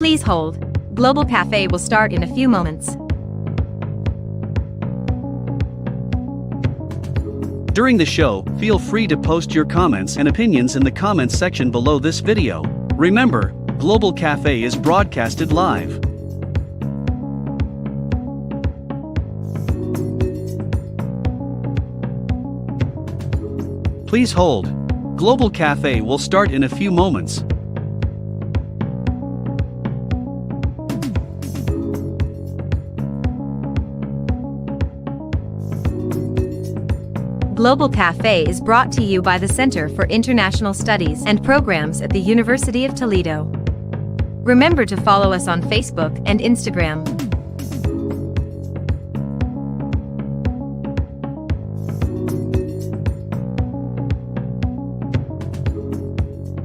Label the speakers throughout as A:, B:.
A: Please hold. Global Cafe will start in a few moments.
B: During the show, feel free to post your comments and opinions in the comments section below this video. Remember, Global Cafe is broadcasted live. Please hold. Global Cafe will start in a few moments.
A: Global Cafe is brought to you by the Center for International Studies and Programs at the University of Toledo. Remember to follow us on Facebook and Instagram.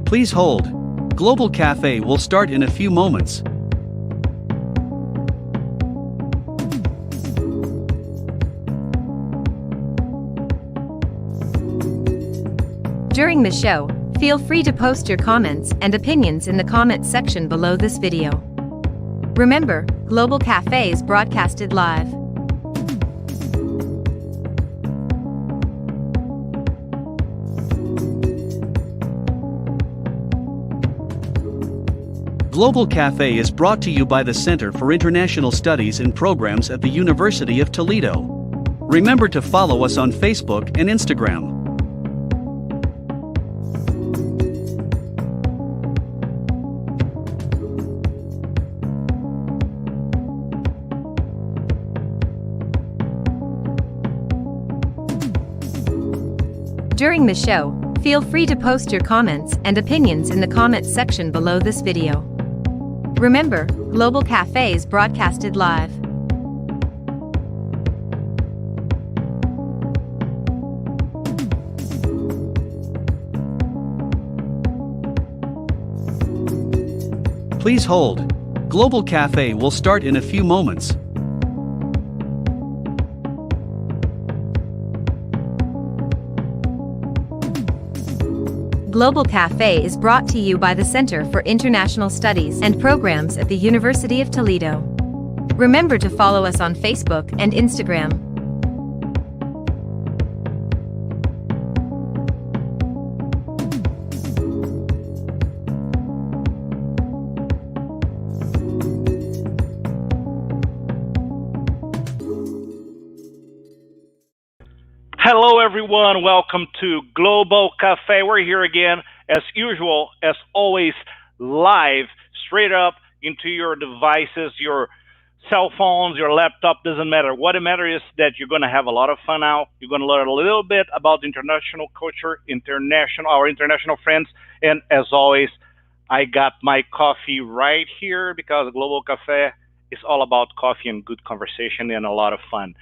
B: Please hold. Global Cafe will start in a few moments.
A: During the show, feel free to post your comments and opinions in the comments section below this video. Remember, Global Cafe is broadcasted live.
B: Global Cafe is brought to you by the Center for International Studies and Programs at the University of Toledo. Remember to follow us on Facebook and Instagram.
A: During the show, feel free to post your comments and opinions in the comments section below this video. Remember, Global Cafe is broadcasted live.
B: Please hold. Global Cafe will start in a few moments.
A: Global Cafe is brought to you by the Center for International Studies and Programs at the University of Toledo. Remember to follow us on Facebook and Instagram.
C: Hello everyone, welcome to Global Cafe. We're here again, as usual, as always, live, straight up into your devices, your cell phones, your laptop, doesn't matter. What it matters is that you're going to have a lot of fun now. You're going to learn a little bit about international culture, our international friends, and as always, I got my coffee right here because Global Cafe is all about coffee and good conversation and a lot of fun.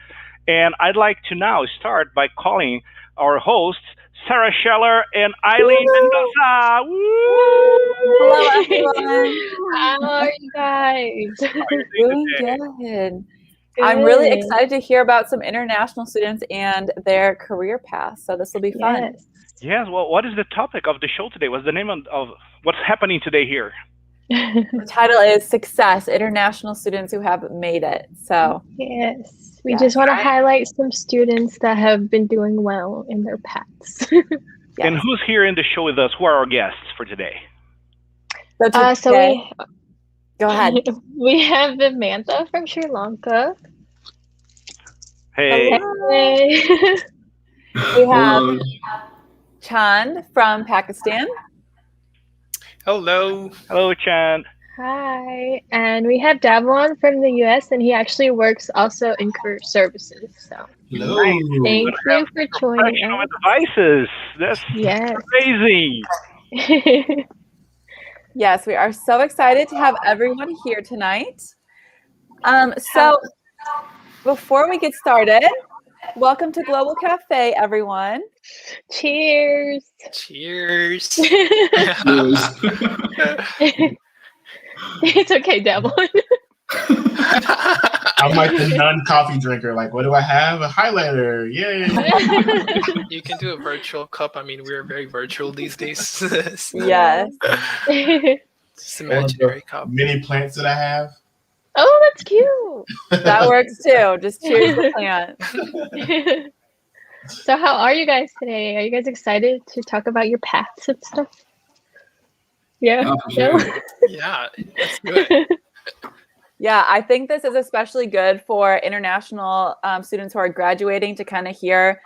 C: And I'd like to now start by calling our hosts, Sarah Scheller and Eileen Mendoza. Woo!
D: Hello, everyone.
E: How are you guys?
C: How are you
D: Doing
C: today?
D: good. I'm really excited to hear about some international students and their career paths. So this will be fun.
C: Yes, well, what is the topic of the show today? What's the name of what's happening today here?
D: The title is Success, International Students Who Have Made It. So
E: Yes. We just want to highlight some students that have been doing well in their paths.
C: And who's here in the show with us? Who are our guests for today?
D: So go ahead.
E: We have Samantha from Sri Lanka.
C: Hey.
E: Hey.
D: We have Chand from Pakistan.
F: Hello.
C: Hello, Chan.
E: Hi. And we have Davon from the US, and he actually works also in career services. So
F: Hello.
E: thank you for joining
C: Professional
E: us.
C: devices. That's
E: Yes.
C: amazing.
D: Yes, we are so excited to have everyone here tonight. So before we get started, welcome to Global Cafe, everyone.
E: Cheers.
F: Cheers.
E: It's okay, Davon.
G: I'm like the non-coffee drinker. Like, what do I have? A highlighter. Yay.
F: You can do a virtual cup. I mean, we're very virtual these days.
D: Yes.
F: It's
G: One of
F: imaginary
G: the
F: cup.
G: many plants that I have.
E: Oh, that's cute.
D: That works too. Just choose the plant.
E: So how are you guys today? Are you guys excited to talk about your paths and stuff? Yeah.
H: Oh, for sure.
F: Yeah, that's good.
D: Yeah, I think this is especially good for international students who are graduating to kind of hear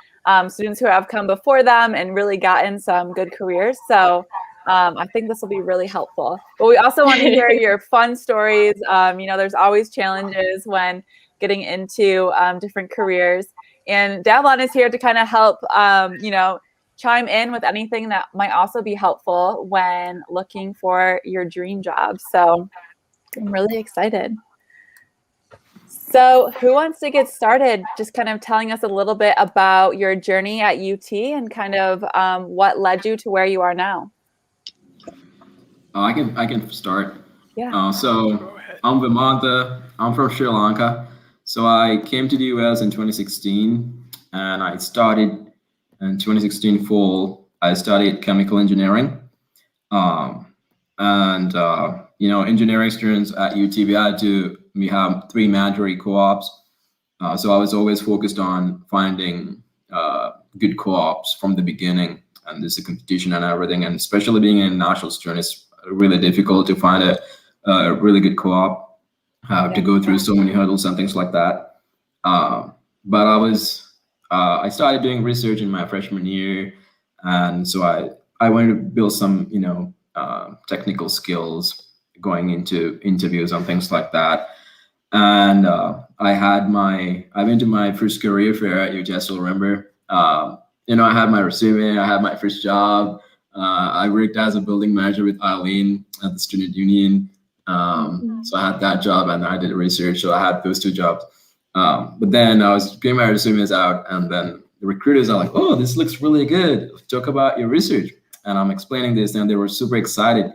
D: students who have come before them and really gotten some good careers. So I think this will be really helpful. But we also want to hear your fun stories. There's always challenges when getting into different careers. And Davlon is here to kind of help, chime in with anything that might also be helpful when looking for your dream job. So I'm really excited. So who wants to get started just kind of telling us a little bit about your journey at UT and kind of what led you to where you are now?
H: I can start.
D: Yeah.
H: So I'm Vimanta. I'm from Sri Lanka. So I came to the US in 2016, and I started in 2016 fall. I studied chemical engineering. Engineering students at UT, we have 3 mandatory co-ops. So I was always focused on finding good co-ops from the beginning, and there's a competition and everything. And especially being an international student, it's really difficult to find a really good co-op. To go through so many hurdles and things like that. But I started doing research in my freshman year, and so I wanted to build some technical skills going into interviews and things like that. And I went to my first career fair at UT. I still remember. I had my resume. I had my first job. I worked as a building manager with Eileen at the student union. So I had that job, and I did research. So I had those 2 jobs. But then I was getting my resumes out, and then the recruiters are like, "Oh, this looks really good. Talk about your research." And I'm explaining this, and they were super excited.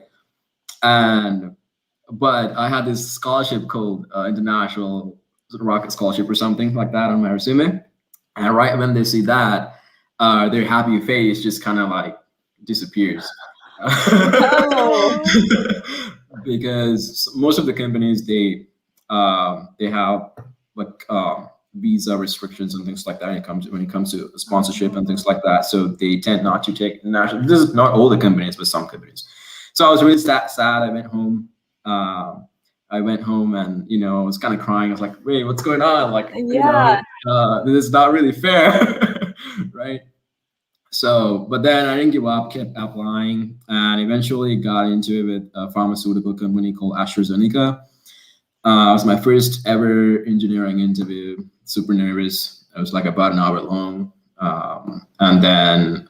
H: But I had this scholarship called International Rocket Scholarship or something like that on my resume. And right when they see that, their happy face just kind of like disappears. Because most of the companies, they have like visa restrictions and things like that when it comes to sponsorship and things like that. So they tend not to take national. This is not all the companies, but some companies. So I was really sad. I went home. And I was kind of crying. I was like, "Wait, what's going on? Like, this is not really fair, right?" So, but then I didn't give up, kept applying, and eventually got into it with a pharmaceutical company called AstraZeneca. It was my first ever engineering interview. Super nervous. It was like about an hour long. And then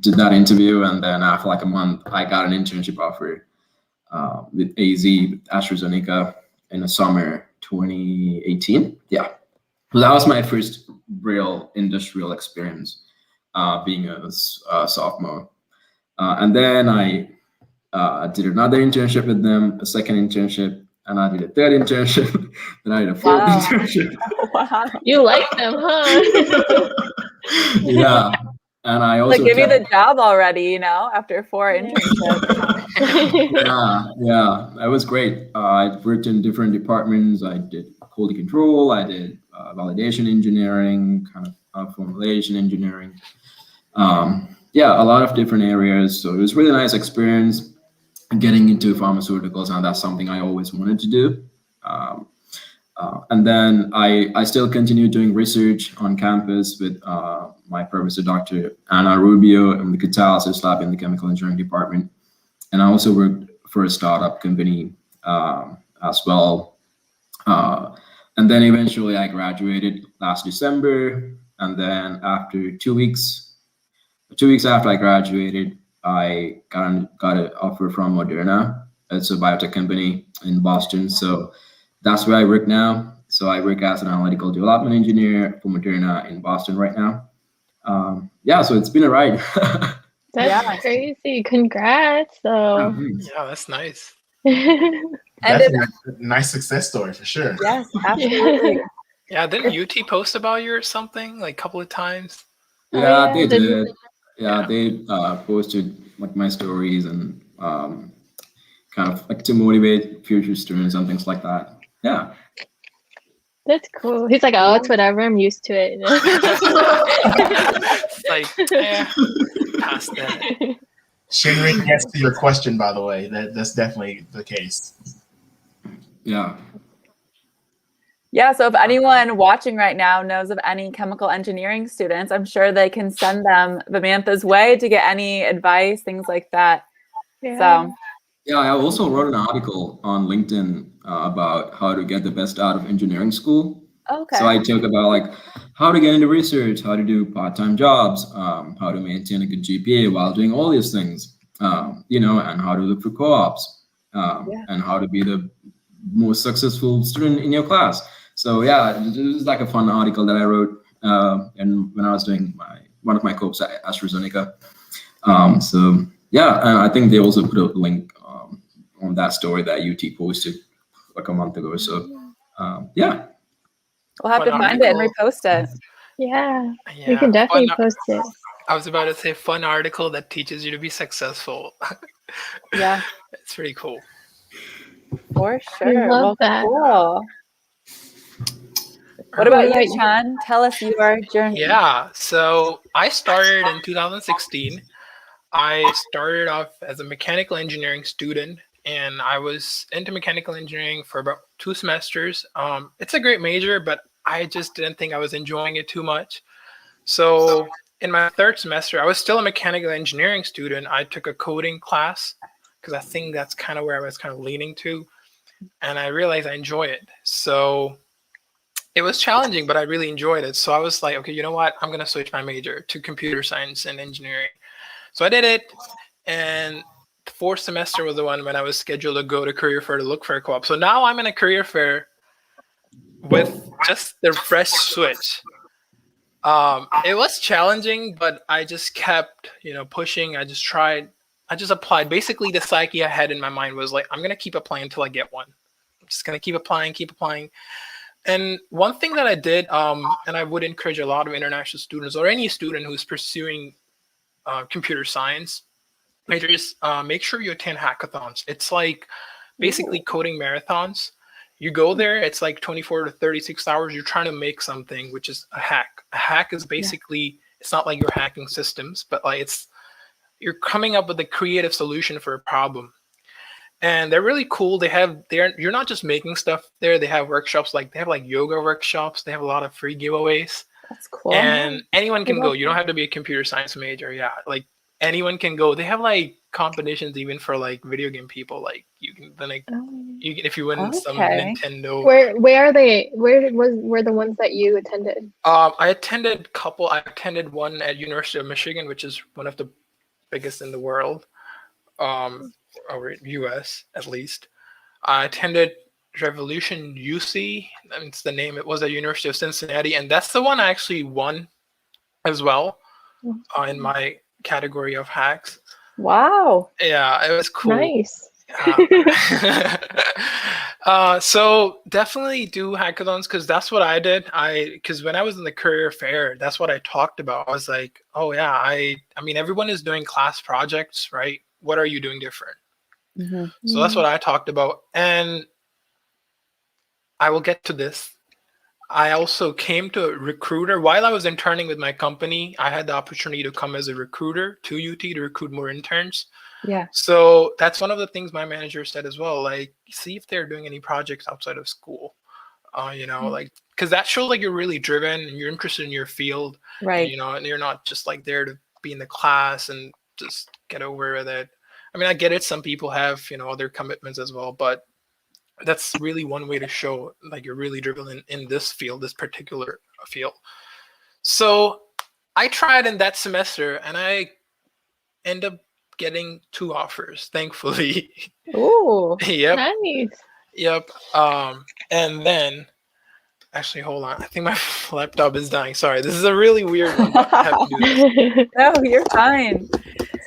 H: did that interview, and then after like a month, I got an internship offer with AZ, with AstraZeneca, in the summer 2018. Yeah. So that was my first real industrial experience. Being a sophomore. And then I did another internship with them, a second internship, and I did a third internship, then I did a fourth internship.
D: Wow.
E: You like them, huh?
H: Yeah. And I also
D: give you the job already, after 4 internships.
H: Yeah, it was great. I worked in different departments. I did quality control. I did validation engineering, kind of formulation engineering. A lot of different areas. So it was really nice experience getting into pharmaceuticals, and that's something I always wanted to do. And then I still continue doing research on campus with my professor, Dr. Ana Rubio, in the catalysis lab in the chemical engineering department. And I also worked for a startup company as well. And then eventually I graduated last December. And then after 2 weeks after I graduated, I got an offer from Moderna. It's a biotech company in Boston. So that's where I work now. So I work as an analytical development engineer for Moderna in Boston right now. So it's been a ride.
E: That's crazy. Congrats, though.
F: Yeah, that's nice.
G: That's a nice success story for sure.
D: Yes, absolutely.
F: Yeah, didn't UT post about you or something like a couple of times?
H: Yeah, they did. Yeah, they posted like my stories, and kind of like to motivate future students and things like that. Yeah.
E: That's cool. He's like, oh, it's whatever. I'm used to it.
F: It's like, past that.
G: Xinren gets to your question, by the way. That's definitely the case.
H: Yeah.
D: Yeah, so if anyone watching right now knows of any chemical engineering students, I'm sure they can send them Vamantha's way to get any advice, things like that.
E: Yeah.
D: So
H: Yeah, I also wrote an article on LinkedIn about how to get the best out of engineering school.
D: okay.
H: So I talk about like how to get into research, how to do part-time jobs, how to maintain a good GPA while doing all these things, you know, and how to look for co-ops, and how to be the most successful student in your class. So yeah, this is like a fun article that I wrote, and when I was doing one of my co-ops at AstraZeneca. So yeah, and I think they also put a link on that story that UT posted like a month ago. So yeah.
D: We'll have to find it and repost it.
E: Yeah, we can definitely post it.
F: I was about to say fun article that teaches you to be successful.
D: Yeah.
F: It's pretty cool.
D: For
E: We
D: sure.
E: love that.
D: Cool. What about you, Chan? Tell us your journey.
F: Yeah, so I started in 2016. I started off as a mechanical engineering student, and I was into mechanical engineering for about 2 semesters. It's a great major, but I just didn't think I was enjoying it too much. So in my 3rd semester, I was still a mechanical engineering student. I took a coding class because I think that's kind of where I was kind of leaning to, and I realized I enjoy it. So it was challenging, but I really enjoyed it. So I was like, okay, you know what? I'm going to switch my major to computer science and engineering. So I did it, and the 4th semester was the one when I was scheduled to go to career fair to look for a co-op. So now I'm in a career fair with just the fresh switch. It was challenging, but I just kept, pushing. I just applied. Basically, the psyche I had in my mind was like, I'm going to keep applying until I get one. I'm just going to keep applying. And one thing that I did, and I would encourage a lot of international students or any student who's pursuing computer science majors, make sure you attend hackathons. It's like basically coding marathons. You go there, it's like 24 to 36 hours. You're trying to make something, which is a hack. A hack is basically, it's not like you're hacking systems, but like you're coming up with a creative solution for a problem. And they're really cool. You're not just making stuff there. They have workshops, they have yoga workshops. They have a lot of free giveaways.
D: That's cool.
F: And anyone can go. You don't have to be a computer science major. Yeah, anyone can go. They have competitions even for video game people. You can if you win some Nintendo.
E: Where are they? Where were the ones that you attended?
F: I attended a couple. I attended one at University of Michigan, which is one of the biggest in the world, or US at least. I attended Revolution UC, it's the name. It was at University of Cincinnati, and that's the one I actually won as well in my category of hacks.
D: Wow.
F: Yeah, it was cool.
E: Nice.
F: So definitely do hackathons, because that's what I did. Because when I was in the career fair, that's what I talked about. I was like, oh yeah, I mean, everyone is doing class projects, right? What are you doing different?
D: Mm-hmm.
F: So that's what I talked about. And I will get to this. I also came to a recruiter. While I was interning with my company, I had the opportunity to come as a recruiter to UT to recruit more interns.
D: Yeah.
F: So that's one of the things my manager said as well. See if they're doing any projects outside of school. Because that shows you're really driven and you're interested in your field.
D: Right.
F: And you're not just there to be in the class and just get over with it. I mean, I get it. Some people have, other commitments as well, but that's really one way to show you're really driven in this field, this particular field. So I tried in that semester and I end up getting 2 offers, thankfully.
D: Ooh.
F: Yep.
E: Nice.
F: Yep. And then actually, hold on. I think my laptop is dying. Sorry. This is a really weird one. But I have to do this.
D: No, you're fine.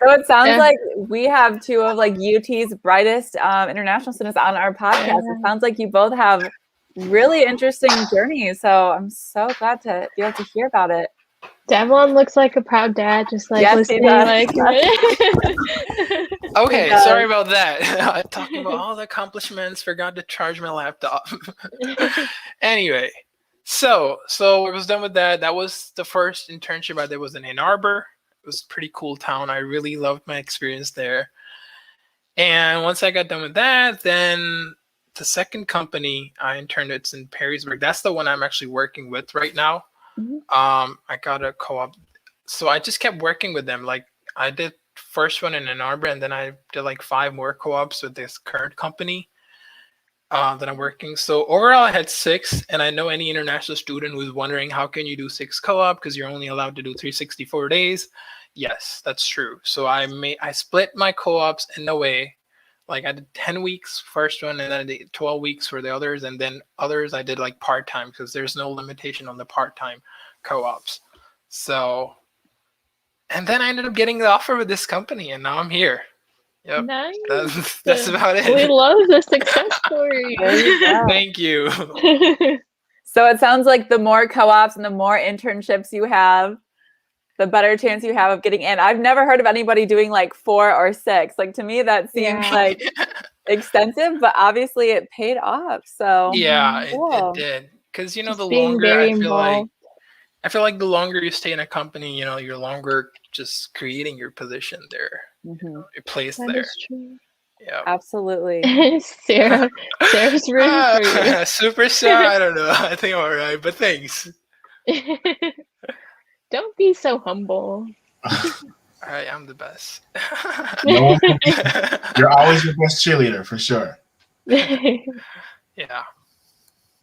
D: So it sounds like we have 2 of UT's brightest international students on our podcast. It sounds like you both have really interesting journeys. So I'm so glad to be able to hear about it.
E: Devlin looks like a proud dad, just like
D: Yes, he
E: listening,
D: does.
E: like.
F: Okay,
D: does.
F: sorry about that. Talking about all the accomplishments, forgot to charge my laptop. Anyway, so I was done with that. That was the first internship I did was in Ann Arbor. It was a pretty cool town. I really loved my experience there. And once I got done with that, then the second company I interned, it's in Perrysburg. That's the one I'm actually working with right now. I got a co-op. So I just kept working with them. Like I did first one in Ann Arbor, and then I did like 5 more co-ops with this current company that I'm working. So overall, I had 6, and I know any international student who's wondering how can you do 6 co-op because you're only allowed to do 364 days. Yes, that's true. So I split my co-ops in a way, like I did 10 weeks first one, and then I did 12 weeks for the others, and then others I did like part-time because there's no limitation on the part-time co-ops. So, and then I ended up getting the offer with this company, and now I'm here. Yep,
E: Nice.
F: that's about it.
E: We love the success story.
F: Thank you.
D: So it sounds like the more co-ops and the more internships you have, the better chance you have of getting in. I've never heard of anybody doing like 4 or 6. Like to me, that seems like extensive, but obviously it paid off. So
F: yeah,
D: cool.
F: it did. Because you know,
E: Just
F: the
E: being
F: longer
E: very
F: I feel like
E: involved.
F: the longer you stay in a company, you know, you're longer just creating your position there, your place
E: That
F: there.
E: is true.
F: Yeah.
D: Absolutely.
E: Sarah's rooting for you.
F: Superstar, I don't know. I think I'm all right, but thanks.
E: Don't be so humble.
F: All right, I'm the best.
G: No one can beat you. You're always your best cheerleader for sure.
F: Yeah.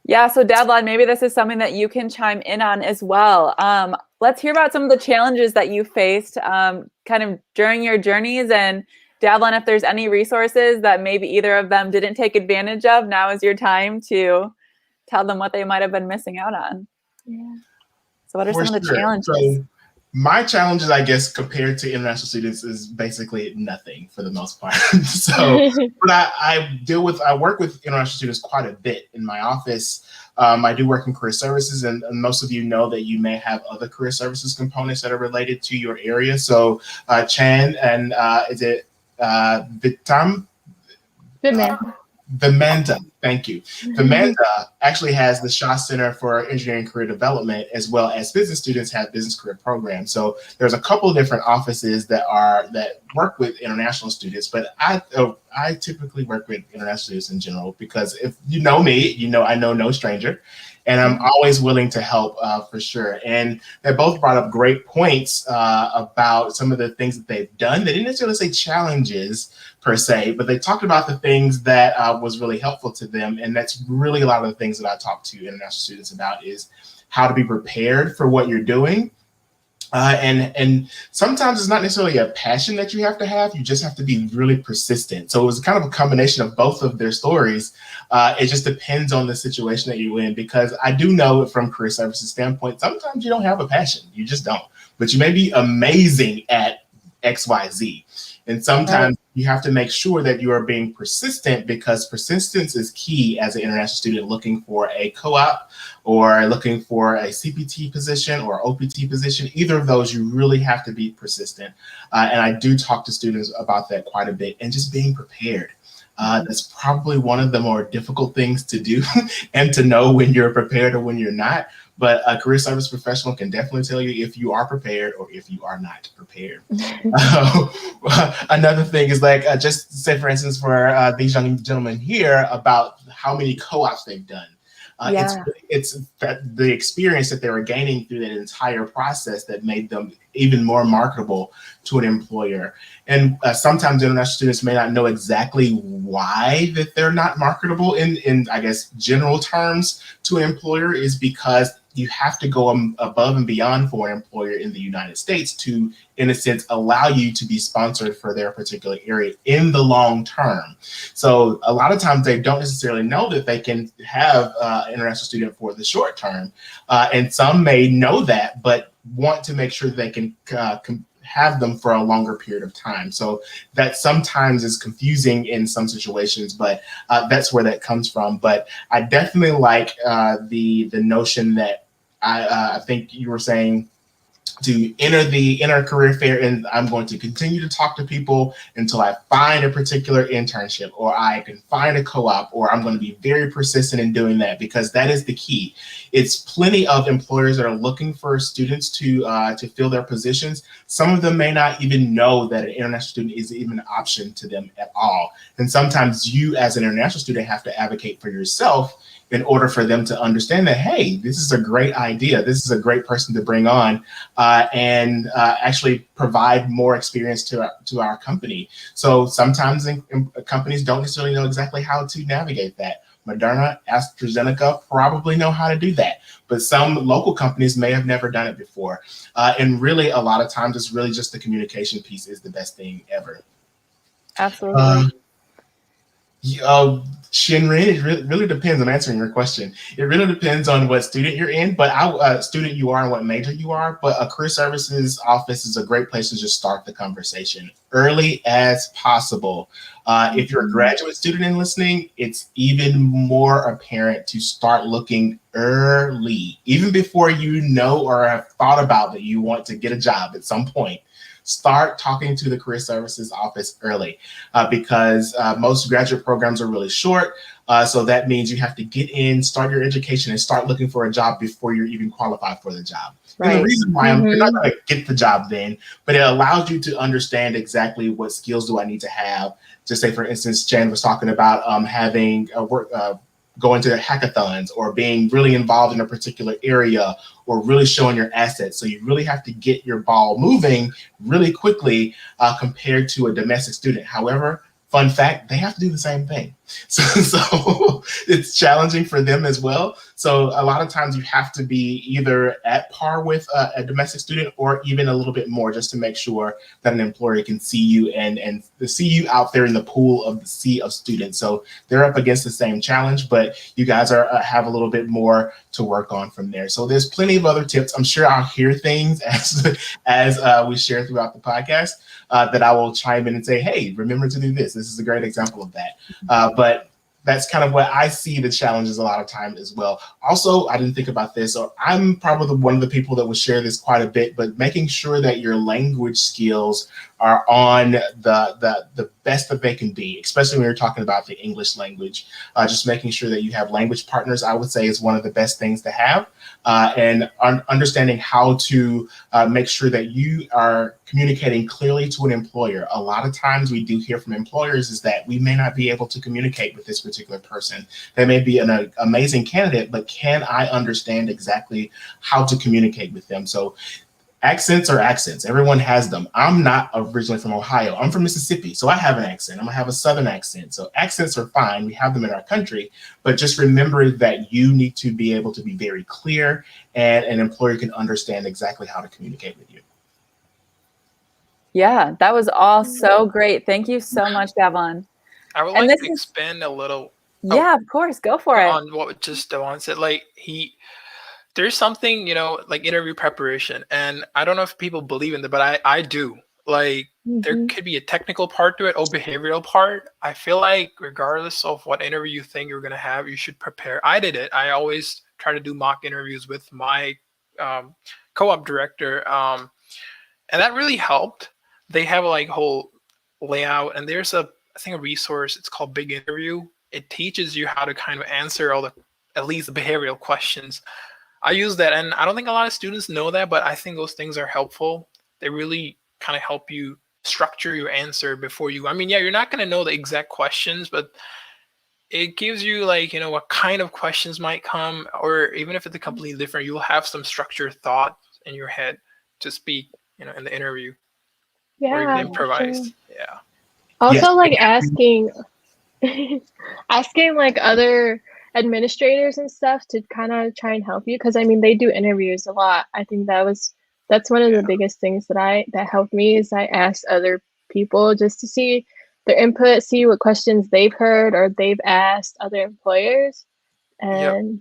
D: Yeah, so Davlon, maybe this is something that you can chime in on as well. Let's hear about some of the challenges that you faced kind of during your journeys. And Davlon, if there's any resources that maybe either of them didn't take advantage of, now is your time to tell them what they might have been missing out on.
E: Yeah.
D: So what are
G: For
D: some of the
G: sure.
D: challenges?
G: So my challenges, I guess, compared to international students is basically nothing for the most part. So but I work with international students quite a bit in my office. I do work in career services, and most of you know that you may have other career services components that are related to your area. So Chan and is it Vitam? Vimanda, thank you. Vimanda actually has the Shaw Center for Engineering Career Development, as well as business students have business career programs. So there's a couple of different offices that work with international students, but I typically work with international students in general because if you know me, you know I know no stranger, and I'm always willing to help for sure. And they both brought up great points about some of the things that they've done. They didn't necessarily say challenges per se, but they talked about the things that was really helpful to them. And that's really a lot of the things that I talk to international students about is how to be prepared for what you're doing. And sometimes it's not necessarily a passion that you have to have. You just have to be really persistent. So it was kind of a combination of both of their stories. It just depends on the situation that you're in, because I do know from career services standpoint, sometimes you don't have a passion. You just don't. But you may be amazing at XYZ. And sometimes you have to make sure that you are being persistent, because persistence is key as an international student looking for a co-op or looking for a CPT position or OPT position. Either of those, you really have to be persistent. And I do talk to students about that quite a bit, and just being prepared. That's probably one of the more difficult things to do and to know when you're prepared or when you're not. But a career service professional can definitely tell you if you are prepared or if you are not prepared. Another thing is like, just say, for instance, for these young gentlemen here, about how many co-ops they've done. It's the experience that they were gaining through that entire process that made them even more marketable to an employer. And sometimes international students may not know exactly why that they're not marketable in I guess, general terms to an employer, is because you have to go above and beyond for an employer in the United States to, in a sense, allow you to be sponsored for their particular area in the long term. So a lot of times they don't necessarily know that they can have an international student for the short term. And some may know that, but want to make sure they can have them for a longer period of time. So that sometimes is confusing in some situations, but that's where that comes from. But I definitely like the notion that I think you were saying, enter a career fair, and I'm going to continue to talk to people until I find a particular internship, or I can find a co-op, or I'm going to be very persistent in doing that, because that is the key. It's plenty of employers that are looking for students to fill their positions. Some of them may not even know that an international student is even an option to them at all. And sometimes you, as an international student, have to advocate for yourself in order for them to understand that, hey, this is a great idea. This is a great person to bring on and actually provide more experience to our company. So sometimes companies don't necessarily know exactly how to navigate that. Moderna, AstraZeneca probably know how to do that, but some local companies may have never done it before. And really, a lot of times, it's really just the communication piece is the best thing ever.
D: Absolutely.
G: Xinren, it really depends on answering your question. It really depends on what student you're in, but student you are and what major you are. But a career services office is a great place to just start the conversation early as possible. If you're a graduate student and listening, it's even more apparent to start looking early, even before you know or have thought about that you want to get a job at some point. Start talking to the career services office early because most graduate programs are really short. So that means you have to get in, start your education, and start looking for a job before you're even qualified for the job. Right. And the reason why you're not going to get the job then, but it allows you to understand exactly what skills do I need to have. Just say, for instance, Jan was talking about having going to hackathons or being really involved in a particular area or really showing your assets. So you really have to get your ball moving really quickly compared to a domestic student. However, fun fact, they have to do the same thing. So it's challenging for them as well. So a lot of times you have to be either at par with a domestic student or even a little bit more just to make sure that an employer can see you and see you out there in the pool of the sea of students. So they're up against the same challenge, but you guys are have a little bit more to work on from there. So there's plenty of other tips. I'm sure I'll hear things as we share throughout the podcast that I will chime in and say, hey, remember to do this. This is a great example of that. But that's kind of what I see the challenges a lot of time as well. Also, I didn't think about this, or I'm probably one of the people that will share this quite a bit, but making sure that your language skills are on the best that they can be, especially when you're talking about the English language. Just making sure that you have language partners, I would say, is one of the best things to have. And understanding how to make sure that you are communicating clearly to an employer. A lot of times we do hear from employers is that we may not be able to communicate with this particular person. They may be an amazing candidate, but can I understand exactly how to communicate with them? So accents are accents. Everyone has them. I'm not originally from Ohio. I'm from Mississippi, so I have an accent. I'm gonna have a Southern accent. So accents are fine. We have them in our country, but just remember that you need to be able to be very clear and an employer can understand exactly how to communicate with you.
D: Yeah, that was all so great. Thank you so much, Davon.
F: I would like to expand a little.
D: Yeah, of course. Go for it.
F: On what just Davon said. Like there's something, like interview preparation. And I don't know if people believe in that, but I do. Like there could be a technical part to it or behavioral part. I feel like regardless of what interview you think you're going to have, you should prepare. I did it. I always try to do mock interviews with my co-op director. And that really helped. They have a whole layout, and there's I think a resource. It's called Big Interview. It teaches you how to kind of answer at least the behavioral questions. I use that, and I don't think a lot of students know that, but I think those things are helpful. They really kind of help you structure your answer before you. I mean, yeah, you're not going to know the exact questions, but it gives you what kind of questions might come, or even if it's completely different, you'll have some structured thought in your head to speak, in the interview.
E: Yeah.
F: Or even improvise.
E: Sure.
F: Yeah.
E: Also, asking other administrators and stuff to kind of try and help you, because I mean they do interviews a lot. I think that's one of the biggest things that helped me is I asked other people just to see their input, see what questions they've heard or they've asked other employers, and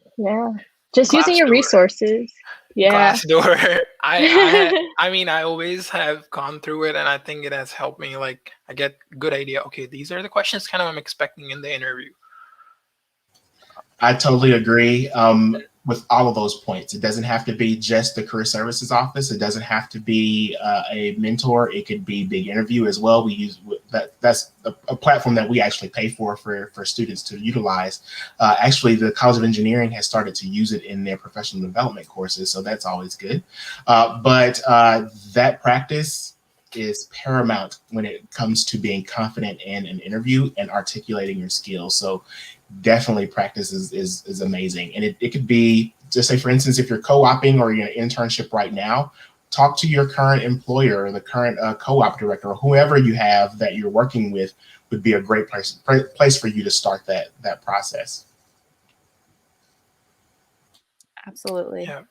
E: just using your resources. Yeah.
F: Glassdoor. I mean, I always have gone through it, and I think it has helped me. I get a good idea. Okay, these are the questions kind of I'm expecting in the interview.
G: I totally agree. with all of those points. It doesn't have to be just the career services office. It doesn't have to be a mentor. It could be Big Interview as well. We use that's a platform that we actually pay for students to utilize. Actually, the College of Engineering has started to use it in their professional development courses, so that's always good. But that practice is paramount when it comes to being confident in an interview and articulating your skills. So definitely practice is amazing. And it could be, just say for instance, if you're co-oping or you're in an internship right now, talk to your current employer or the current co-op director or whoever you have that you're working with would be a great place for you to start that process.
D: Absolutely.
F: Yeah.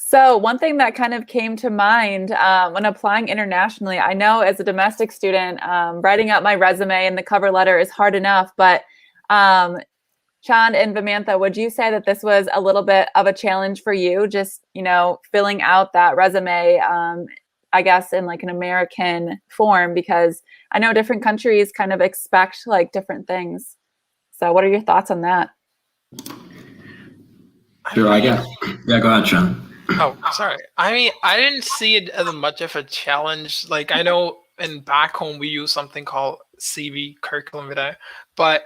D: So one thing that kind of came to mind when applying internationally, I know as a domestic student, writing up my resume and the cover letter is hard enough, but Chand and Vimantha, would you say that this was a little bit of a challenge for you, just, filling out that resume, I guess, in like an American form, because I know different countries kind of expect like different things. So what are your thoughts on that?
H: Sure, I guess. Yeah, go ahead, Sean.
F: Oh, sorry. I mean, I didn't see it as much of a challenge. Like, I know back home we use something called CV, curriculum vitae, but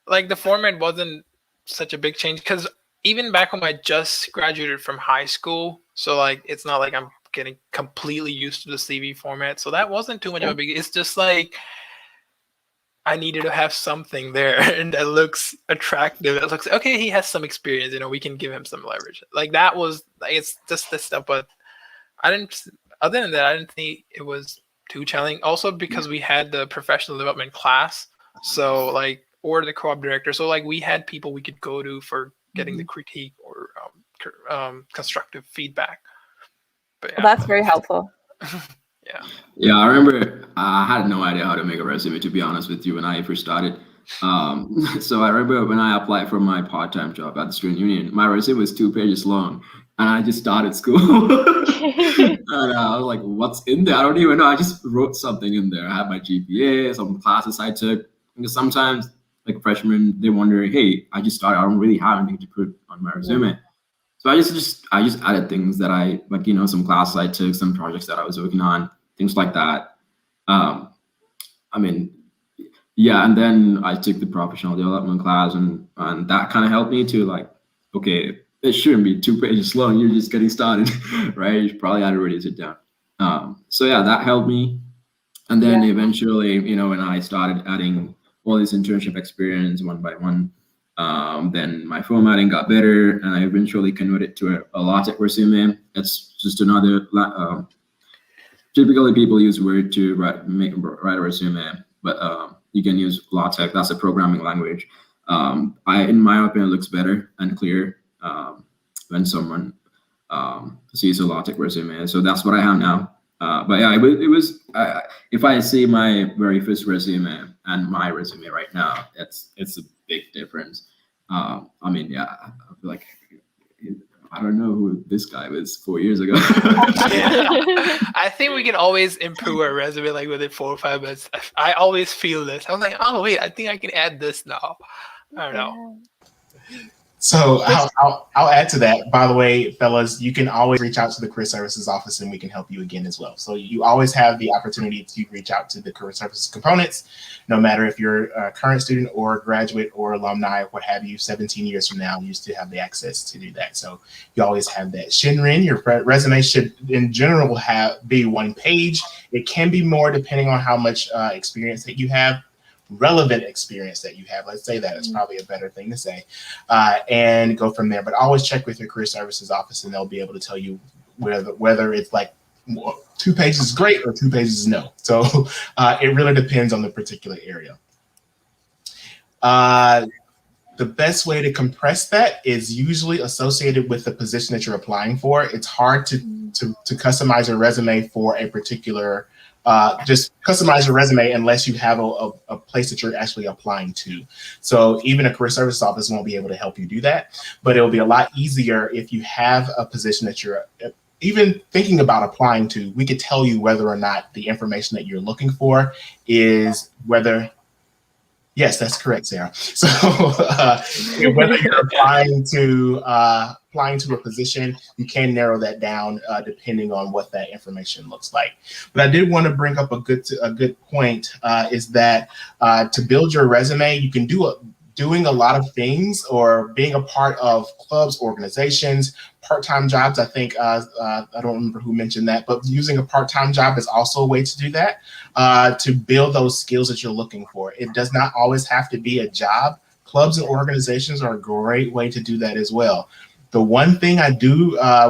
F: like the format wasn't such a big change because even back home I just graduated from high school, so like it's not like I'm getting completely used to the CV format. So that wasn't too much of a big. It's just like I needed to have something there and that looks attractive. That looks okay. He has some experience. We can give him some leverage. Like that was like it's just this stuff. But I didn't. Other than that, I didn't think it was too challenging. Also because we had the professional development class, so like or the co-op director. So like we had people we could go to for getting the critique or constructive feedback. But yeah,
D: Well, that's very helpful.
H: Yeah, I remember I had no idea how to make a resume, to be honest with you, when I first started. So I remember when I applied for my part-time job at the student union, my resume was 2 pages long, and I just started school. And I was like, what's in there? I don't even know. I just wrote something in there. I had my GPA, some classes I took. Because sometimes, like freshmen, they wonder, hey, I just started. I don't really have anything to put on my resume. So I just added things that I, like, some classes I took, some projects that I was working on, things like that. And then I took the professional development class, and that kind of helped me to like, okay, it shouldn't be 2 pages long. You're just getting started, right? You probably had to already sit down. So yeah, that helped me. And then eventually, when I started adding all this internship experience one by one, then my formatting got better, and I eventually converted to a LaTeX resume. It's just another. Typically, people use Word to write a resume, but you can use LaTeX. That's a programming language. In my opinion, it looks better and clearer when someone sees a LaTeX resume. So that's what I have now. But yeah, it was. If I see my very first resume and my resume right now, it's a big difference. I feel like I don't know who this guy was 4 years ago.
F: I think we can always improve our resume like within 4 or 5 minutes. I always feel this. I'm like, oh wait, I think I can add this now. I don't know.
G: So I'll add to that. By the way, fellas, you can always reach out to the career services office and we can help you again as well. So you always have the opportunity to reach out to the career services components, no matter if you're a current student or graduate or alumni, what have you. 17 years from now, you still have the access to do that. So you always have that. Xinren, your resume should in general be 1 page. It can be more depending on how much experience that you have. Relevant experience that you have. Let's say that is probably a better thing to say, and go from there. But always check with your career services office, and they'll be able to tell you whether it's like 2 pages is great or 2 pages is no. So it really depends on the particular area. The best way to compress that is usually associated with the position that you're applying for. It's hard to customize your resume for a particular. Just customize your resume unless you have a place that you're actually applying to. So even a career service office won't be able to help you do that, but it'll be a lot easier if you have a position that you're even thinking about applying to. We could tell you whether or not the information that you're looking for is whether Yes, that's correct, Sarah. So whether you're applying to a position, you can narrow that down depending on what that information looks like. But I did want to bring up a good point is that to build your resume, you can doing a lot of things or being a part of clubs, organizations, part-time jobs. I think, I don't remember who mentioned that, but using a part-time job is also a way to do that, to build those skills that you're looking for. It does not always have to be a job. Clubs and organizations are a great way to do that as well. The one thing I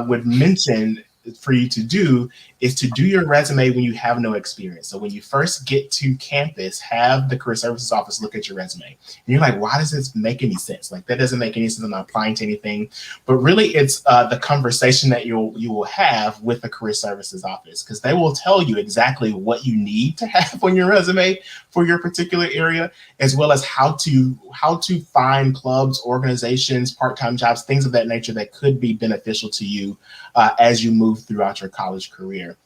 G: would mention for you to do is to do your resume when you have no experience. So when you first get to campus, have the Career Services Office look at your resume. And you're like, why does this make any sense? Like, that doesn't make any sense. I'm not applying to anything. But really, it's the conversation that you will have with the Career Services Office, because they will tell you exactly what you need to have on your resume for your particular area, as well as how to find clubs, organizations, part-time jobs, things of that nature that could be beneficial to you as you move throughout your college career.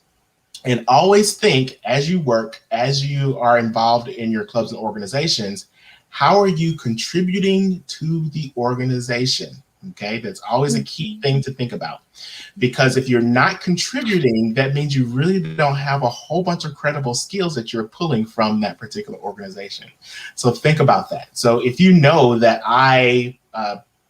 G: And always think, as you work, as you are involved in your clubs and organizations, how are you contributing to the organization? Okay, that's always a key thing to think about, because if you're not contributing, that means you really don't have a whole bunch of credible skills that you're pulling from that particular organization. So think about that. So if you know that I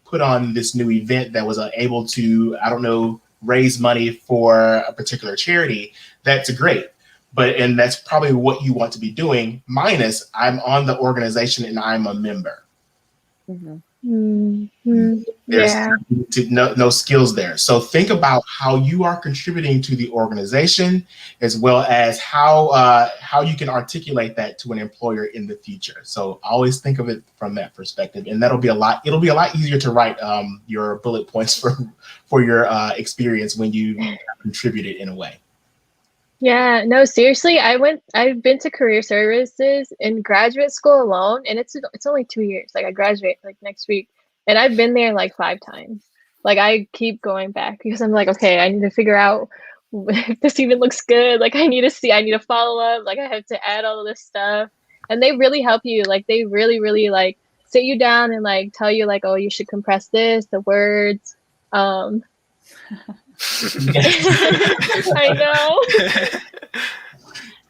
G: put on this new event that was able to, I don't know, raise money for a particular charity, that's great. And that's probably what you want to be doing, minus I'm on the organization and I'm a member.
E: Mm-hmm. Mm-hmm.
G: There's
E: Yeah.
G: no skills there. So think about how you are contributing to the organization, as well as how you can articulate that to an employer in the future. So always think of it from that perspective, and it'll be a lot easier to write your bullet points for your experience when you contributed in a way.
E: Yeah, no, seriously, I've been to career services in graduate school alone, and it's only 2 years. Like, I graduate like next week, and I've been there like 5 times. Like, I keep going back because I'm like, okay, I need to figure out if this even looks good. Like, I need to follow up. Like, I have to add all of this stuff, and they really help you. Like, they really, really like sit you down and like tell you like, oh, you should compress the words. I know.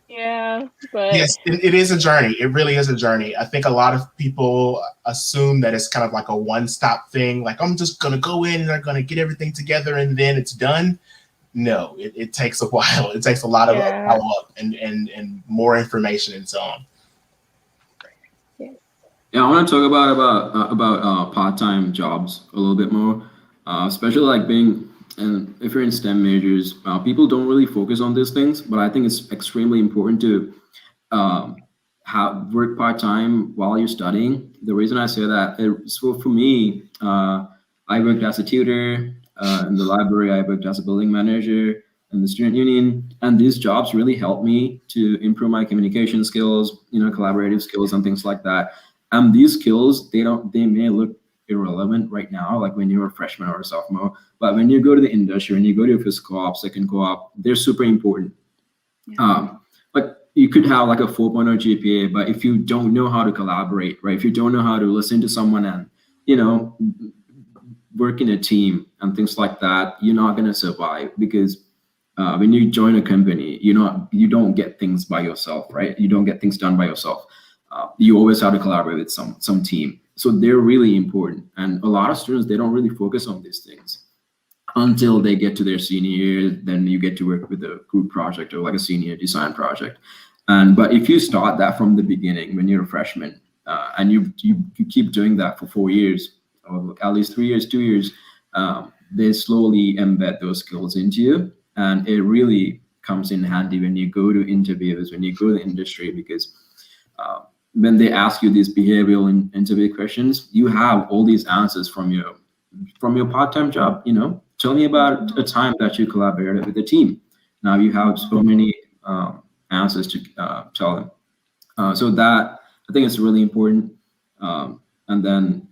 E: Yeah, but
G: yes, it is a journey. It really is a journey. I think a lot of people assume that it's kind of like a one-stop thing. Like, I'm just going to go in and I'm going to get everything together and then it's done. No, it takes a while. It takes a lot of follow-up and more information and so on.
H: Yeah, I want to talk about part-time jobs a little bit more, especially like and if you're in STEM majors, people don't really focus on these things, but I think it's extremely important to work part-time while you're studying. The reason I say that is, for me, I worked as a tutor in the library. I worked as a building manager in the student union, and these jobs really helped me to improve my communication skills, collaborative skills and things like that. And these skills, they may look irrelevant right now, like when you're a freshman or a sophomore, but when you go to the industry, when you go to a first co-op, second co-op, they're super important. Like, you could have like a 4.0 GPA, but if you don't know how to collaborate, right? If you don't know how to listen to someone and, work in a team and things like that, you're not going to survive, because when you join a company, you don't get things by yourself, right? You don't get things done by yourself. You always have to collaborate with some team. So they're really important. And a lot of students, they don't really focus on these things until they get to their senior year. Then you get to work with a group project or like a senior design project. But if you start that from the beginning, when you're a freshman, and you keep doing that for 4 years, or at least 3 years, 2 years, they slowly embed those skills into you. And it really comes in handy when you go to interviews, when you go to the industry, because when they ask you these behavioral interview questions, you have all these answers from your part-time job. Tell me about a time that you collaborated with a team. Now you have so many answers to tell them. So that, I think, it's really important. And then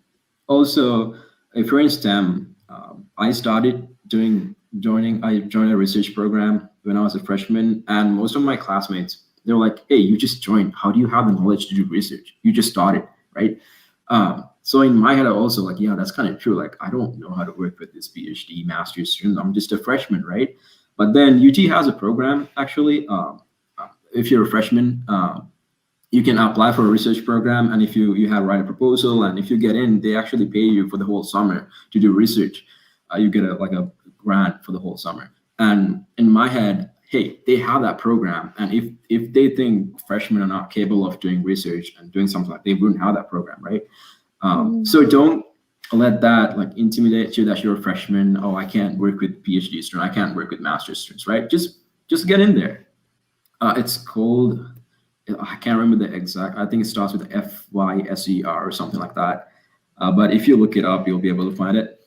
H: also, if you're in STEM, I joined a research program when I was a freshman, and most of my classmates, they're like, hey, you just joined. How do you have the knowledge to do research? You just started. right? So in my head, I also like, yeah, that's kind of true. Like, I don't know how to work with this PhD master's student. I'm just a freshman, right? But then UT has a program actually. If you're a freshman, you can apply for a research program, and if you have write a proposal, and if you get in, they actually pay you for the whole summer to do research. You get a grant for the whole summer. And in my head, hey, they have that program, and if they think freshmen are not capable of doing research and doing something like, they wouldn't have that program, right? So don't let that like intimidate you that you're a freshman. Oh, I can't work with PhD students. I can't work with master's students, right? Just get in there. It's called, I can't remember the exact, I think it starts with FYSER or something like that. But if you look it up, you'll be able to find it.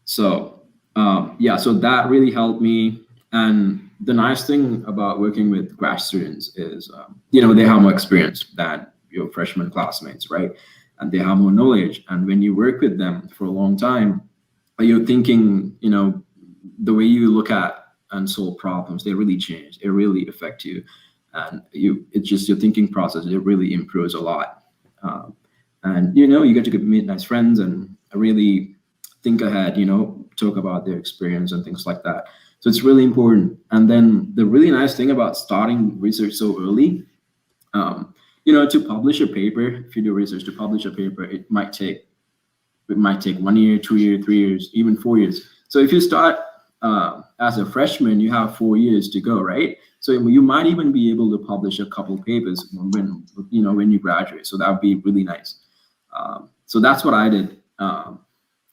H: So that really helped me. And the nice thing about working with grad students is, they have more experience than your freshman classmates, right? And they have more knowledge. And when you work with them for a long time, you're thinking, the way you look at and solve problems, they really change. They really affect you. And it's just your thinking process, it really improves a lot. And you get to meet nice friends and really think ahead, talk about their experience and things like that. So it's really important. And then the really nice thing about starting research so early, to publish a paper, if you do research, to publish a paper, it might take 1 year, 2 years, 3 years, even 4 years. So if you start as a freshman, you have 4 years to go, right? So you might even be able to publish a couple papers when you graduate. So that would be really nice. So that's what I did.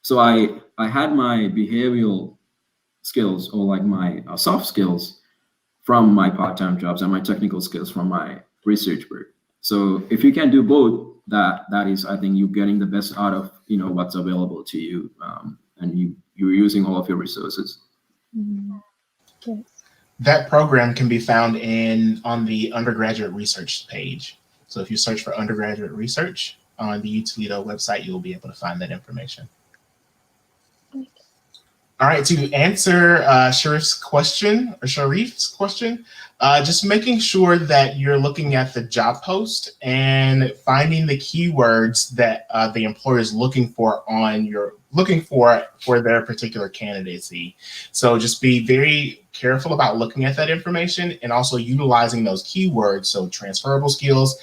H: So I had my behavioral skills, or like my soft skills, from my part-time jobs, and my technical skills from my research work. So if you can do both, that is, I think, you're getting the best out of what's available to you, and you're using all of your resources.
E: Yes.
G: That program can be found on the undergraduate research page. So if you search for undergraduate research on the UToledo website, you'll be able to find that information. All right, to answer Sharif's question, just making sure that you're looking at the job post and finding the keywords that the employer is looking for for their particular candidacy. So just be very careful about looking at that information and also utilizing those keywords. So transferable skills,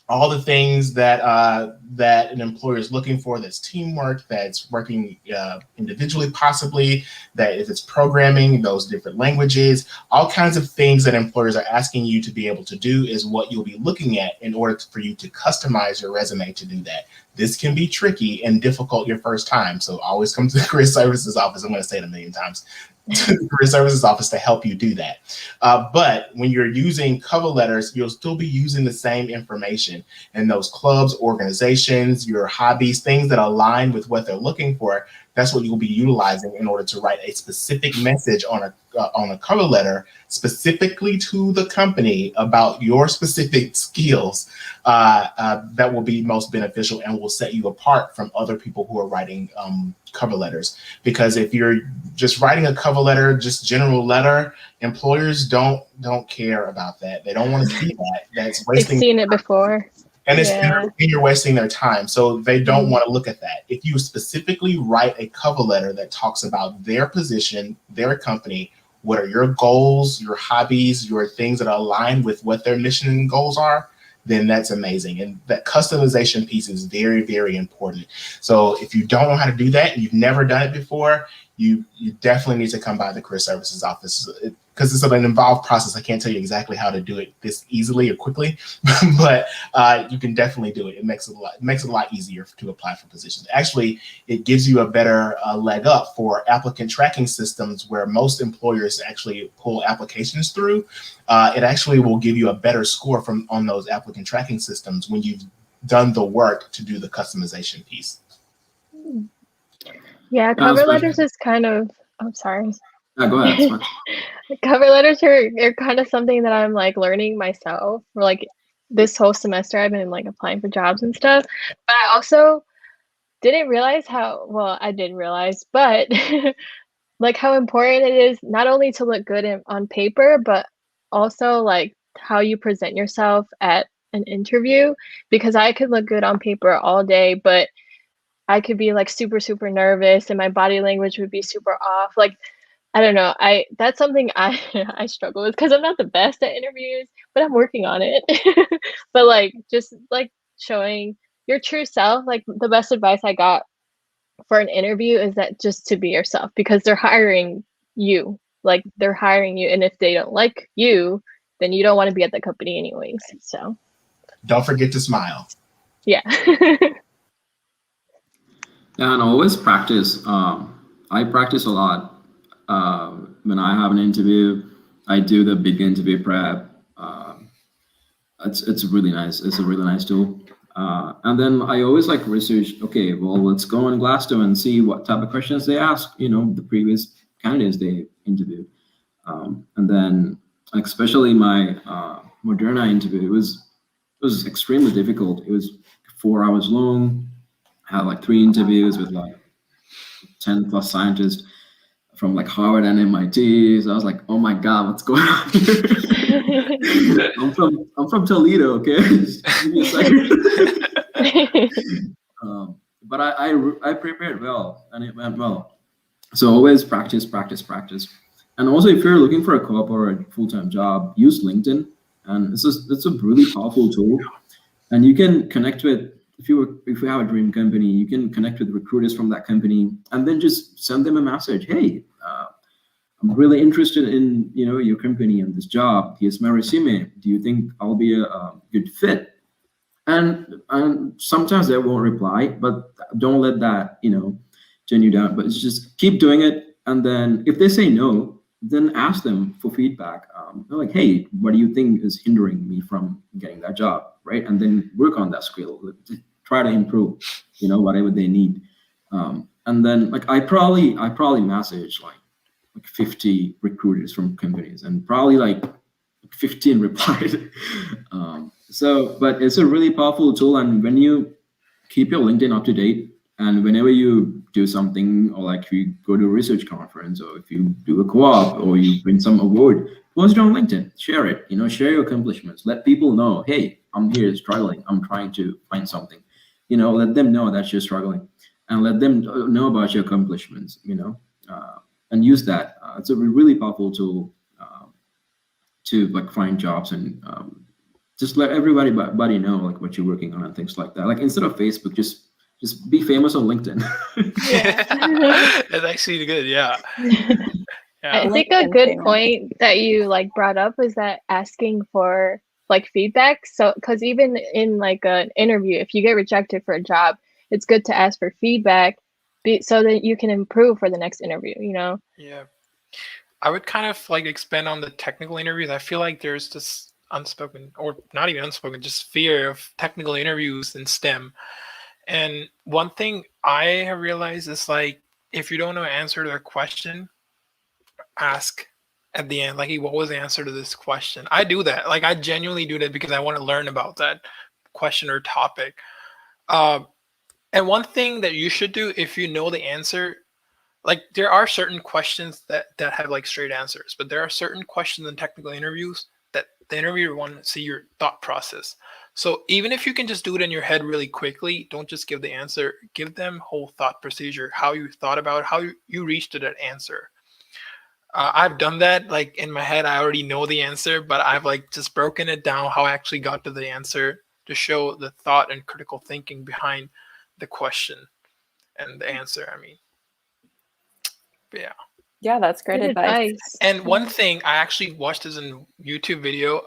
G: all the things that that an employer is looking for, that's teamwork, that's working individually possibly, that if it's programming, those different languages, all kinds of things that employers are asking you to be able to do is what you'll be looking at in order for you to customize your resume to do that. This can be tricky and difficult your first time. So always come to the Career Services Office. I'm going to say it a million times. To the Career Services Office to help you do that. But when you're using cover letters, you'll still be using the same information, and those clubs, organizations, your hobbies, things that align with what they're looking for. That's what you'll be utilizing in order to write a specific message on a cover letter specifically to the company about your specific skills that will be most beneficial and will set you apart from other people who are writing cover letters. Because if you're just writing a cover letter, just general letter, employers don't care about that. They don't want to see that. That's wasting.
E: They've seen it before.
G: And you're wasting their time. So they don't want to look at that. If you specifically write a cover letter that talks about their position, their company, what are your goals, your hobbies, your things that align with what their mission and goals are, then that's amazing. And that customization piece is very, very important. So if you don't know how to do that and you've never done it before, you definitely need to come by the Career Services Office, because it's an involved process. I can't tell you exactly how to do it this easily or quickly, but you can definitely do it. It makes it a lot easier to apply for positions. Actually, it gives you a better leg up for applicant tracking systems where most employers actually pull applications through. It actually will give you a better score on those applicant tracking systems when you've done the work to do the customization piece.
E: Yeah, cover letters is kind of, I'm sorry.
H: No, go ahead.
E: Cover letters are kind of something that I'm like learning myself. For like this whole semester, I've been like applying for jobs and stuff. But I also didn't realize I did realize, but like how important it is not only to look good on paper, but also like how you present yourself at an interview, because I could look good on paper all day, but I could be like super, super nervous and my body language would be super off. Like, I don't know. That's something I I struggle with because I'm not the best at interviews, but I'm working on it. But like just like showing your true self, like the best advice I got for an interview is that just to be yourself, because they're hiring you. Like they're hiring you, and if they don't like you, then you don't want to be at the company anyways. So
G: Don't forget to smile.
E: yeah.
H: Yeah, and always practice. I practice a lot. When I have an interview, I do the big interview prep. It's really nice. It's a really nice tool. And then I always like research. Okay, well, let's go on Glassdoor and see what type of questions they ask. The previous candidates they interviewed. And then, especially my Moderna interview, it was extremely difficult. It was 4 hours long. I had like 3 interviews with like 10 plus scientists from like Harvard and MIT. So I was like, oh my God, what's going on here? I'm from Toledo, okay? Just give me a second. But I prepared well and it went well. So always practice. And also if you're looking for a co-op or a full-time job, use LinkedIn. And it's a really powerful tool. And you can connect with, if you have a dream company, you can connect with recruiters from that company and then just send them a message. Hey, I'm really interested in your company and this job. Here's my resume. Do you think I'll be a good fit? And sometimes they won't reply, but don't let that turn you down. But it's just keep doing it. And then if they say no, then ask them for feedback. They're like, hey, what do you think is hindering me from getting that job, right? And then work on that skill. Try to improve, whatever they need. And then like I probably message like 50 recruiters from companies, and probably like 15 replied. But it's a really powerful tool. And when you keep your LinkedIn up to date, and whenever you do something, or like if you go to a research conference, or if you do a co-op, or you win some award, post it on LinkedIn, share it, share your accomplishments, let people know, hey, I'm here struggling, I'm trying to find something, let them know that you're struggling, and let them know about your accomplishments, and use that. It's a really powerful tool to like find jobs and just let everybody know like what you're working on and things like that. Like instead of Facebook, just be famous on LinkedIn.
F: That's actually good. Yeah.
E: I think a good point that you like brought up is that asking for like feedback. So, because even in like an interview, if you get rejected for a job, it's good to ask for feedback so that you can improve for the next interview.
F: Yeah. I would kind of like expand on the technical interviews. I feel like there's this unspoken, or not even unspoken, just fear of technical interviews in STEM. And one thing I have realized is like, if you don't know the answer to a question, ask at the end, like, hey, what was the answer to this question? I do that. Like, I genuinely do that because I want to learn about that question or topic. And one thing that you should do if you know the answer, like there are certain questions that have like straight answers, but there are certain questions in technical interviews that the interviewer wants to see your thought process. So even if you can just do it in your head really quickly, don't just give the answer, give them whole thought procedure, how you thought about it, how you reached to that answer. I've done that, like in my head, I already know the answer, but I've like just broken it down how I actually got to the answer to show the thought and critical thinking behind the question and the answer, I mean. But yeah.
D: Yeah, that's great advice.
F: And one thing, I actually watched this in YouTube video,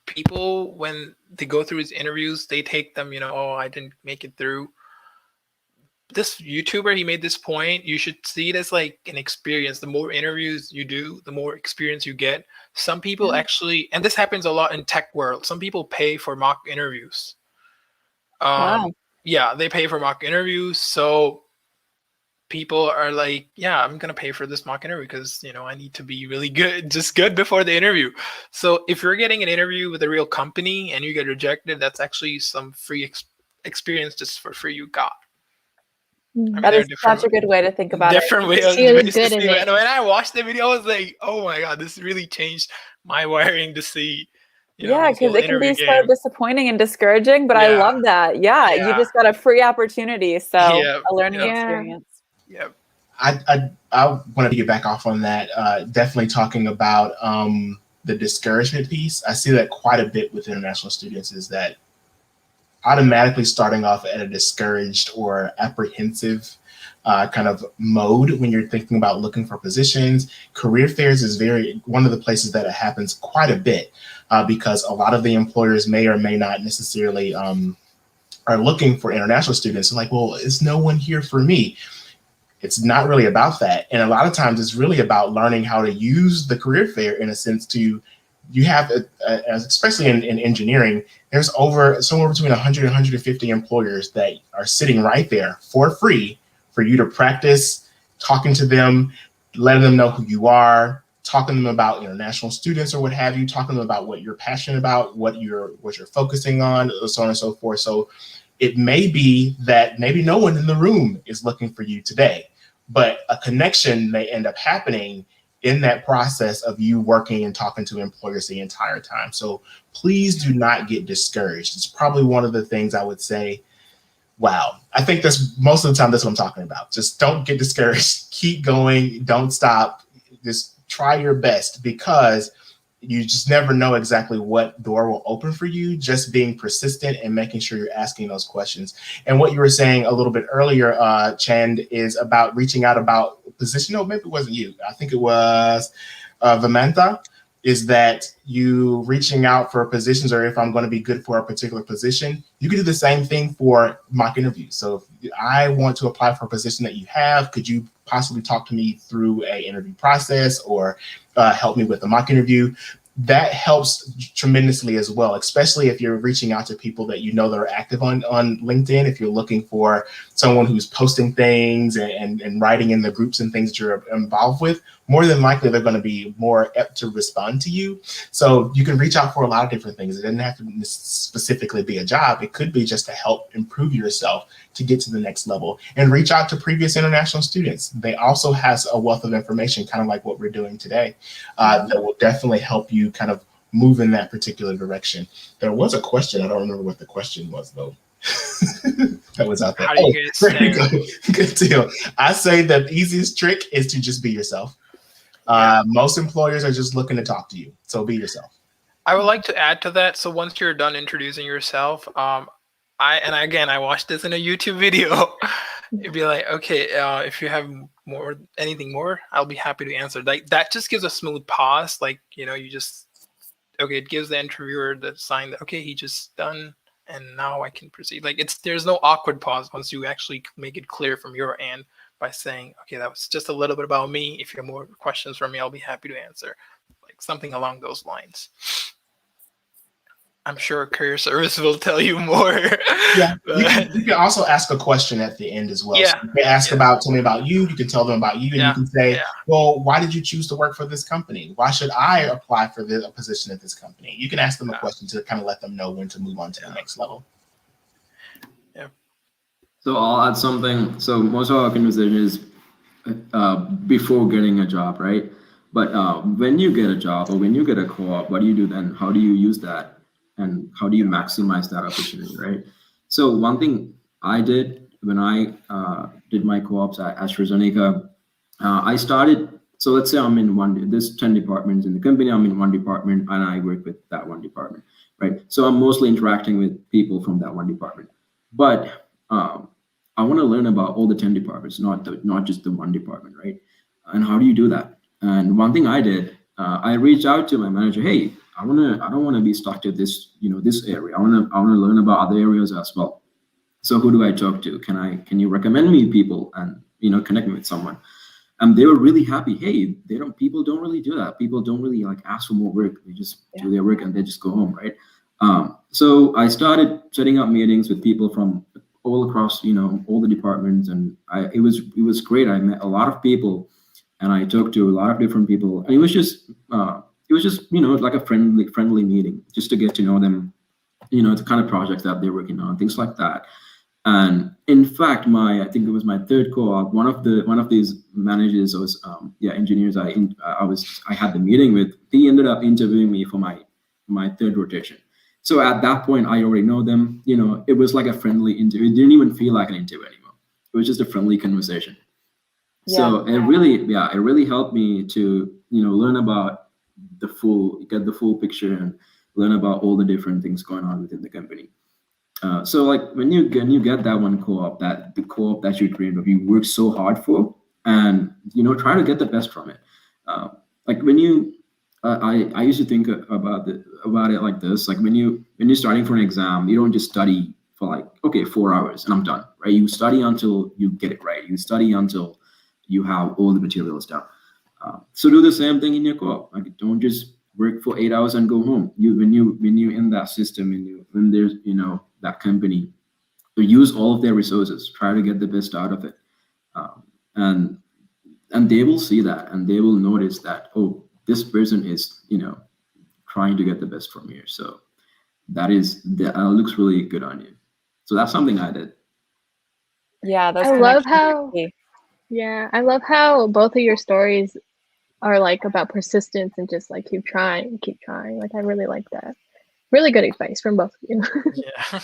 F: people, when they go through these interviews, they take them, oh, I didn't make it through. This YouTuber, he made this point, you should see it as like an experience. The more interviews you do, the more experience you get. Some people actually, and this happens a lot in tech world, some people pay for mock interviews.
D: Wow.
F: Yeah, they pay for mock interviews. So people are like, yeah, I'm going to pay for this mock interview because, I need to be really good, just good before the interview. So if you're getting an interview with a real company and you get rejected, that's actually some free experience just for free you got.
D: That is such a good way to think about it.
F: Different way. When I watched the video, I was like, oh my God, this really changed my wiring to see
D: Yeah,
F: this
D: because
F: whole
D: it can
F: interview
D: be so
F: game.
D: disappointing and discouraging, but I
F: Yeah.
D: love that. Yeah, you
F: Yeah.
D: just got a free opportunity, so
F: Yeah.
D: a learning
F: Yeah.
D: experience.
F: Yeah.
G: I want to get back off on that. Definitely talking about the discouragement piece. I see that quite a bit with international students, is that automatically starting off at a discouraged or apprehensive kind of mode when you're thinking about looking for positions. Career fairs is one of the places that it happens quite a bit because a lot of the employers may or may not necessarily are looking for international students. Like, well, is no one here for me? It's not really about that. And a lot of times it's really about learning how to use the career fair in a sense to, you have, especially in engineering, there's somewhere between 100 and 150 employers that are sitting right there for free for you to practice talking to them, letting them know who you are, talking to them about international students or what have you, talking to them about what you're passionate about, what you're focusing on, so on and so forth. So it may be that maybe no one in the room is looking for you today, but a connection may end up happening in that process of you working and talking to employers the entire time. So please do not get discouraged. It's probably one of the things I would say, wow, I think that's most of the time that's what I'm talking about. Just don't get discouraged. Keep going. Don't stop. Just try your best, because you just never know exactly what door will open for you. Just being persistent and making sure you're asking those questions. And what you were saying a little bit earlier, Chand, is about reaching out about position. No, maybe it wasn't you. I think it was Vimanta. Is that you reaching out for positions, or if I'm going to be good for a particular position, you can do the same thing for mock interviews. So if I want to apply for a position that you have, could you possibly talk to me through a interview process, or help me with a mock interview? That helps tremendously as well, especially if you're reaching out to people that you know that are active on LinkedIn. If you're looking for someone who's posting things and writing in the groups and things that you're involved with, more than likely they're going to be more apt to respond to you. So you can reach out for a lot of different things. It doesn't have to specifically be a job. It could be just to help improve yourself to get to the next level. And reach out to previous international students. They also has a wealth of information, kind of like what we're doing today, that will definitely help you kind of move in that particular direction. There was a question. I don't remember what the question was, though. That was out there.
F: How do you guys
G: there you go. Good deal. I say the easiest trick is to just be yourself. Most employers are just looking to talk to you. So be yourself.
F: I would like to add to that. So once you're done introducing yourself, I watched this in a YouTube video. It'd be like, okay, if you have anything more, I'll be happy to answer. Like that just gives a smooth pause. Like, you just, okay, it gives the interviewer the sign that, okay, he just done, and now I can proceed. Like there's no awkward pause once you actually make it clear from your end by saying, okay, that was just a little bit about me. If you have more questions for me, I'll be happy to answer. Like something along those lines. I'm sure career service will tell you more.
G: Yeah, you can also ask a question at the end as well.
F: Yeah.
G: So you can ask tell me about you. You can tell them about you, and you can say, well, why did you choose to work for this company? Why should I apply for a position at this company? You can ask them a question to kind of let them know when to move on to the next level.
F: Yeah.
H: So I'll add something. So most of our conversation is before getting a job, right? But when you get a job or when you get a co-op, what do you do then? How do you use that? And how do you maximize that opportunity, right? So one thing I did when I did my co-ops at AstraZeneca, I started, so let's say I'm in there's 10 departments in the company, I'm in one department and I work with that one department, right? So I'm mostly interacting with people from that one department. But I want to learn about all the 10 departments, not just the one department, right? And how do you do that? And one thing I did, I reached out to my manager, hey, I don't want to be stuck to this, this area. I want to learn about other areas as well. So who do I talk to? Can you recommend me people and, connect me with someone? And they were really happy. Hey, people don't really do that. People don't really ask for more work. They just do their work and they just go home, right? So I started setting up meetings with people from all across, all the departments, and it was great. I met a lot of people, and I talked to a lot of different people, and it was just like a friendly meeting, just to get to know them, the kind of projects that they're working on, things like that. And in fact, I think it was my third co-op. One of these managers was engineers. I had the meeting with. He ended up interviewing me for my my third rotation. So at that point, I already know them. It was like a friendly interview. It didn't even feel like an interview anymore. It was just a friendly conversation. So it really helped me to, learn about get the full picture and learn about all the different things going on within the company. So like when you get that one co-op, the co-op that you dreamed of, you work so hard for, and try to get the best from it. Like when you, I used to think about it like this. Like when you're studying for an exam, you don't just study for like 4 hours and I'm done, right? You study until you get it right. You study until you have all the materials down. So do the same thing in your co-op. Like don't just work for 8 hours and go home. When you in that system, when there's that company, use all of their resources, try to get the best out of it, and they will see that, and they will notice that, oh, this person is trying to get the best from you. So that looks really good on you. So that's something I did.
D: Yeah,
E: I love how both of your stories are like about persistence and just like keep trying. Like I really like that. Really good advice from both of you.
F: Yeah.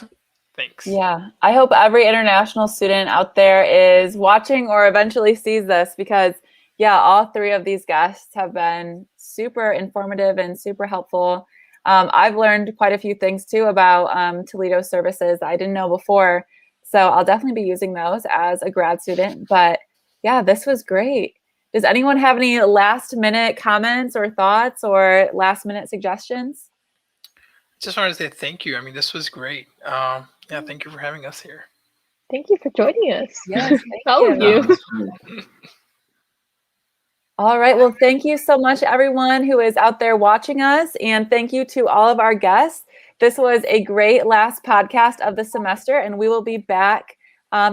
F: Thanks.
D: Yeah, I hope every international student out there is watching or eventually sees this, because all three of these guests have been super informative and super helpful. I've learned quite a few things too about Toledo services I didn't know before. So I'll definitely be using those as a grad student. But yeah, this was great. Does anyone have any last minute comments or thoughts or last minute suggestions?
F: Just wanted to say thank you. I mean, this was great. Thank you for having us here.
E: Thank you for joining us.
D: Yes,
E: all of you.
D: All right. Well, thank you so much, everyone who is out there watching us. And thank you to all of our guests. This was a great last podcast of the semester, and we will be back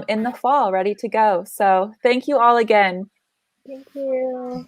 D: in the fall ready to go. So thank you all again.
E: Thank you.